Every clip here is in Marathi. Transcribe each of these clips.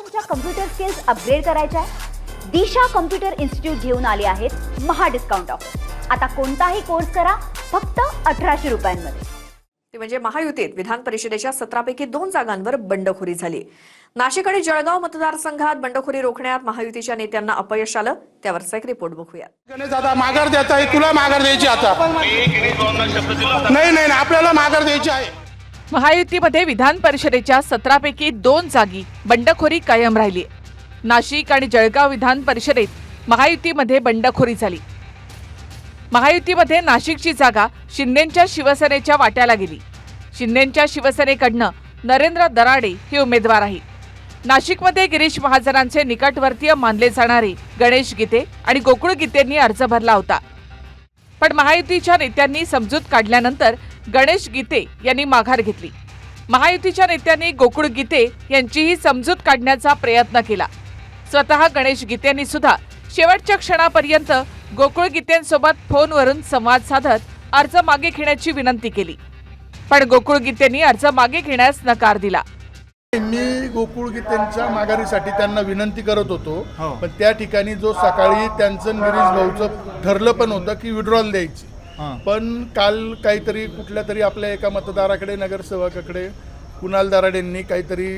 तुमच्या कम्प्युटर स्किल्स अपग्रेड करायच्या आहे? दिशा कम्प्युटर इन्स्टिट्यूट घेऊन आले आहेत महा डिस्काउंट ऑफर। आता कोणताही कोर्स करा फक्त 1800 रुपयांमध्ये। ते म्हणजे महायुतीत विधान परिषदेच्या 17 पैकी 2 जागांवर बंडखोरी झाली। नाशिक आणि जळगाव मतदारसंघात बंडखोरी रोखण्यात महायुतीच्या नेत्यांना अपयश आलं। त्यावरचा एक रिपोर्ट बघूया। गणेश दादा माघार द्यायचा आहे, तुला माघार द्यायची आता? नाही, आपल्याला माघार द्यायची आहे। महायुतीमध्ये विधान परिषदेच्या 17 पैकी 2 जागी बंडखोरी कायम राहिली। नाशिक आणि जळगाव विधान परिषदेत महायुतीमध्ये बंडखोरी झाली। महायुतीमध्ये नाशिकची जागा शिंदेंच्या शिवसेनेच्या वाट्याला गेली। शिंदेंच्या शिवसेनेकडनं नरेंद्र दराडे हे उमेदवार आहेत। नाशिकमध्ये गिरीश महाजनांचे निकटवर्तीय मानले जाणारे गणेश गीते आणि गोकुळ गीतेंनी अर्ज भरला होता, पण महायुतीच्या नेत्यांनी समजूत काढल्यानंतर गणेश गीते यांनी माघार घेतली। महायुतीच्या नेत्यांनी गोकुळ गीते यांचीही समजूत काढण्याचा प्रयत्न केला। स्वतः गणेश गीतेंनी सुद्धा शेवटच्या क्षणापर्यंत गोकुळ गीतेंसोबत फोनवरून संवाद साधत अर्ज मागे घेण्याची विनंती केली, पण गोकुळ गीतेंनी अर्ज मागे घेण्यास नकार दिला। मी गोकुळ गीतेंच्या माघारीसाठी त्यांना विनंती करत होतो, पण त्या ठिकाणी जो सकाळी त्यांचं गिरीश भाऊचं ठरलं पण होतं की विड्रॉल द्यायची, पण काल काहीतरी कुठल्या तरी आपल्या एका मतदाराकडे नगरसेवकाकडे कुणाल दराडेंनी काहीतरी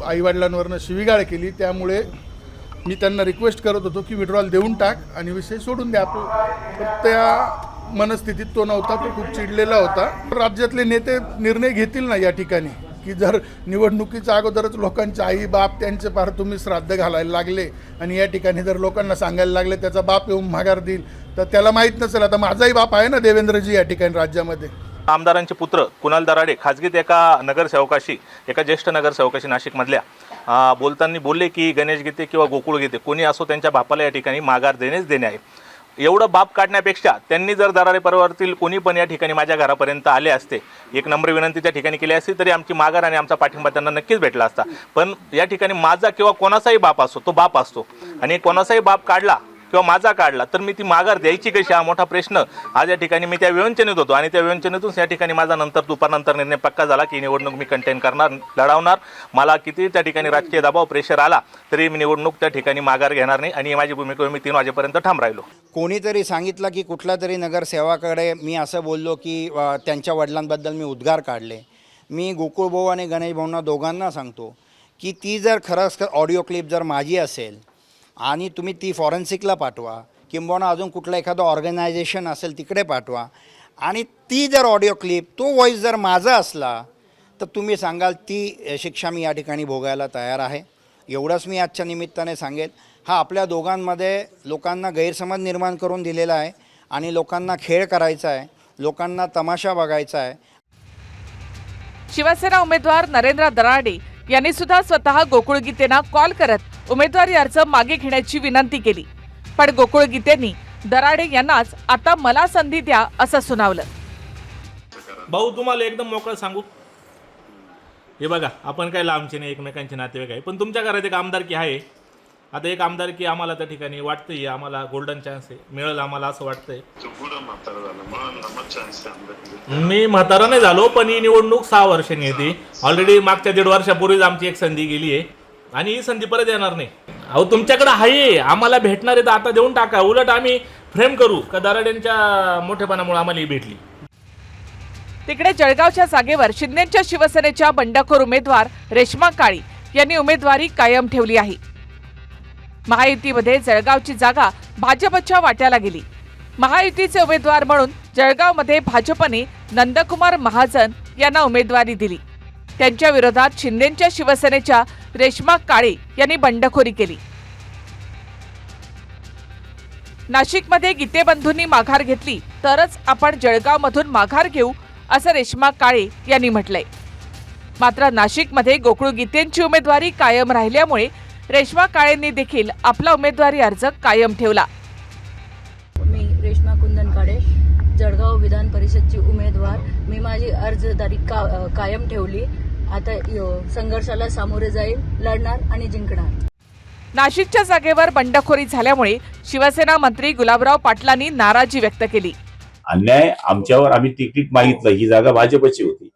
आईवडिलांवरनं शिवीगाळ केली। त्यामुळे मी त्यांना रिक्वेस्ट करत होतो की विड्रॉल देऊन टाक आणि विषय सोडून द्या। पण त्या मनस्थितीत तो नव्हता, तो खूप चिडलेला होता। राज्यातले नेते निर्णय घेतील ना या ठिकाणी की जर निवडणुकीच्या अगोदरच लोकांचे आई बाप त्यांचे पार तुम्ही श्राद्ध घालायला लागले आणि या ठिकाणी जर लोकांना सांगायला लागले त्याचा बाप येऊन माघार देईल, तर त्याला माहीत नसेल। आता माझाही बाप आहे ना देवेंद्रजी या ठिकाणी राज्यामध्ये। आमदारांचे पुत्र कुणाल दराडे खाजगीत एका नगरसेवकाशी, एका ज्येष्ठ नगरसेवकाशी नाशिकमधल्या बोलताना बोलले की गणेश गीते किंवा गोकुळ गीते कोणी असो त्यांच्या बापाला या ठिकाणी माघार देणे आहे। एवढं बाप काढण्यापेक्षा त्यांनी जर दराडे परिवारातील कोणी पण या ठिकाणी माझ्या घरापर्यंत आले असते, एक नम्र विनंती त्या ठिकाणी केली असती, तरी आमची माघार आणि आमचा पाठिंबा त्यांना नक्कीच भेटला असता। पण या ठिकाणी माझा किंवा कोणाचाही बाप असतो तो बाप असतो, आणि कोणाचाही बाप काढला किंवा माझा काढला तर मी ती माघार द्यायची कशी, हा मोठा प्रश्न आज या ठिकाणी मी त्या विवंचनेत होतो। आणि त्या विवंचनेतून या ठिकाणी माझा नंतर दुपारनंतर निर्णय पक्का झाला की निवडणूक मी कंटेन करणार, लढवणार। मला किती त्या ठिकाणी राजकीय दबाव प्रेशर आला तरी मी निवडणूक त्या ठिकाणी माघार घेणार नाही, आणि माझी भूमिकेवर मी 3 वाजेपर्यंत ठाम राहिलो। कोणीतरी सांगितलं की कुठल्या तरी नगरसेवकाकडे मी असं बोललो की त्यांच्या वडिलांबद्दल मी उद्गार काढले। मी गोकुळ भाऊ आणि गणेश भाऊंना दोघांना सांगतो की ती जर खरंच ऑडिओ क्लिप जर माझी असेल आणि तुम्ही ती फॉरेन्सिकला पाठवा, किंबहुना अजून कुठलं एखादं ऑर्गनायझेशन असेल तिकडे पाठवा, आणि ती जर ऑडिओ क्लिप तो व्हॉईस जर माझा असला तर तुम्ही सांगाल ती शिक्षा मी या ठिकाणी भोगायला तयार आहे। एवढंच मी आजच्या निमित्ताने सांगेल। हा आपल्या दोघांमध्ये लोकांना गैरसमज निर्माण करून दिलेला आहे आणि लोकांना खेळ करायचा आहे, लोकांना तमाशा बघायचा आहे। शिवसेना उमेदवार नरेंद्र दराडे यांनी सुद्धा स्वतः गोकुळ गीतेंना कॉल करत उमेदवारी अर्ज मागे घेण्याची विनंती केली, पण गोकुळ गीतेंनी दराडे यांनाच आता मला संधी द्या असं सुनावलं। भाऊ तुम्हाला एकदम मोकळं सांगू, हे बघा आपण काय लांबचे नाही, एकमेकांचे नातेवाईक आहे, पण तुमच्या घरात एक आमदारकी आहे। आता एक आमदारकी आम्हाला त्या ठिकाणी वाटतंय आम्हाला गोल्डन चान्स आहे, मिळेल आम्हाला असं वाटतंय। मी म्हातारा नाही झालो, पण ही निवडणूक 6 वर्षांनी येते। ऑलरेडी मागच्या 1.5 वर्षापूर्वीच आमची एक संधी गेली आहे आणि ही संधी परत येणार नाही। अहो तुमच्याकडे आहे, आम्हाला भेटणार आहे तर आता देऊन टाका। उलट आम्ही फ्रेम करू का दराडेंच्या मोठेपणामुळे आम्हाला ही भेटली। तिकडे जळगावच्या जागेवर शिंदेंच्या शिवसेनेच्या बंडखोर उमेदवार रेश्मा काळी यांनी उमेदवारी कायम ठेवली आहे। महायुतीमध्ये जळगावची जागा भाजपच्या वाट्याला गेली। महायुतीचे उमेदवार म्हणून जळगावमध्ये भाजपने नंदकुमार महाजन यांना उमेदवारी दिली। त्यांच्या विरोधात शिंदेंच्या शिवसेनेच्या रेश्मा काळे यांनी बंडखोरी केली। नाशिकमध्ये गीते बंधूंनी माघार घेतली तरच आपण जळगावमधून माघार घेऊ असं रेश्मा काळे यांनी म्हटलंय। मात्र नाशिकमध्ये गोकुळ गीतेंची उमेदवारी कायम राहिल्यामुळे रेश्मा काळेंनी देखील आपला उमेदवारी अर्ज कायम ठेवला। मी रेश्मा कुंदन काळे, जळगाव विधान परिषदची उमेदवार। मी माझी अर्जदारी कायम ठेवली। आता संघर्षाला सामोरे जाईल, लढणार आणि जिंकणार। नाशिकच्या जागेवर बंडखोरी झाल्यामुळे शिवसेना मंत्री गुलाबराव पाटलांनी नाराजी व्यक्त केली। अन्याय आमच्यावर, आम्ही तिकीट मागितलं, ही जागा भाजपची होती,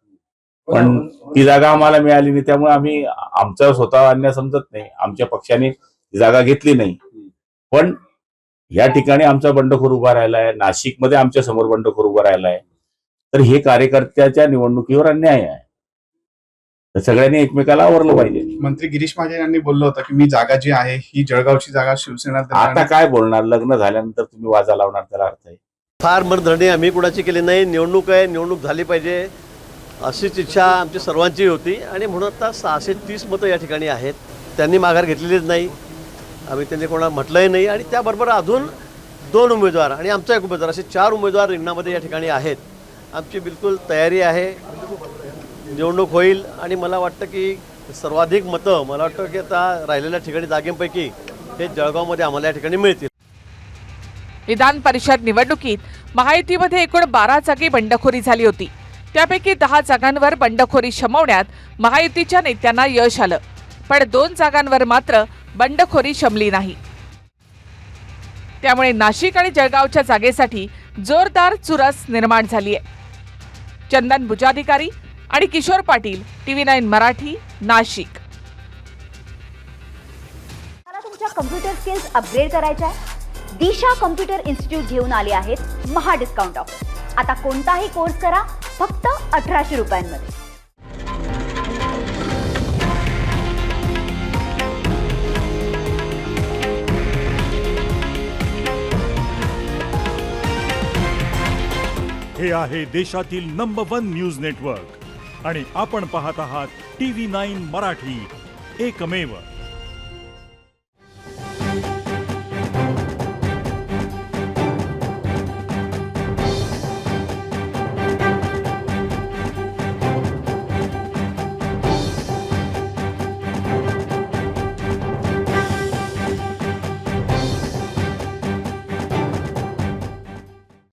पण ती जागा आम्हाला मिळाली नाही, त्यामुळे आम्ही आमचा स्वतः अन्याय समजत नाही. आमच्या पक्षाने ती जागा घेतली नाही, पण या ठिकाणी आमचा बंडखोर उभा राहिलाय, नाशिकमध्ये आमच्या समोर बंडखोर उभा राहिलाय, तर हे कार्यकर्त्याच्या निवडणुकीवर अन्याय आहे. तर सगळ्यांनी एकमेकाला आवरलं पाहिजे. मंत्री गिरीश महाजन यांनी बोललं होतं की मी जागा जी आहे ही जळगावची जागा शिवसेना देणार आता काय बोलणार? लग्न झाल्यानंतर तुम्ही वाजा लावणार, त्याला अर्थ आहे? फार मनधरणी आम्ही कुणाची केली नाही. निवडणूक आहे, निवडणूक झाली पाहिजे अशीच इच्छा आमची सर्वांची होती आणि म्हणून आता 630 मतं या ठिकाणी आहेत. त्यांनी माघार घेतलेलीच नाही, आम्ही त्यांनी कोणाला म्हटलंही नाही आणि त्याबरोबर अजून 2 उमेदवार आणि आमचा 1 उमेदवार असे 4 उमेदवार रिंगणामध्ये या ठिकाणी आहेत. आमची बिलकुल तयारी आहे, निवडणूक होईल आणि मला वाटतं की सर्वाधिक मतं मला वाटतं की आता राहिलेल्या ठिकाणी जागेपैकी हे जळगावमध्ये आम्हाला या ठिकाणी मिळतील. विधान परिषद निवडणुकीत महायुतीमध्ये एकूण 12 जागी बंडखोरी झाली होती. त्यापैकी 10 जागांवर बंडखोरी शमवण्यात महायुतीच्या नेत्यांना यश आलं, पण 2 जागांवर मात्र बंडखोरी शमली नाही. त्यामुळे नाशिक आणि जळगावच्या जागेसाठी जोरदार चुरस निर्माण झाली आहे. चंदन भुजाधिकारी आणि किशोर पाटील, TV9 मराठी, नाशिक. मला तुमच्या कम्प्युटर स्किल्स अपग्रेड करायच्या आहे? दिशा कम्प्युटर इन्स्टिट्यूट घेऊन आले आहेत महा डिस्काउंट ऑफर. आता कोणताही कोर्स करा फक्त 1800 रुपयांमध्ये. हे आहे देशातील नंबर 1 न्यूज नेटवर्क आणि आपण पाहत आहात TV9 मराठी, एकमेव.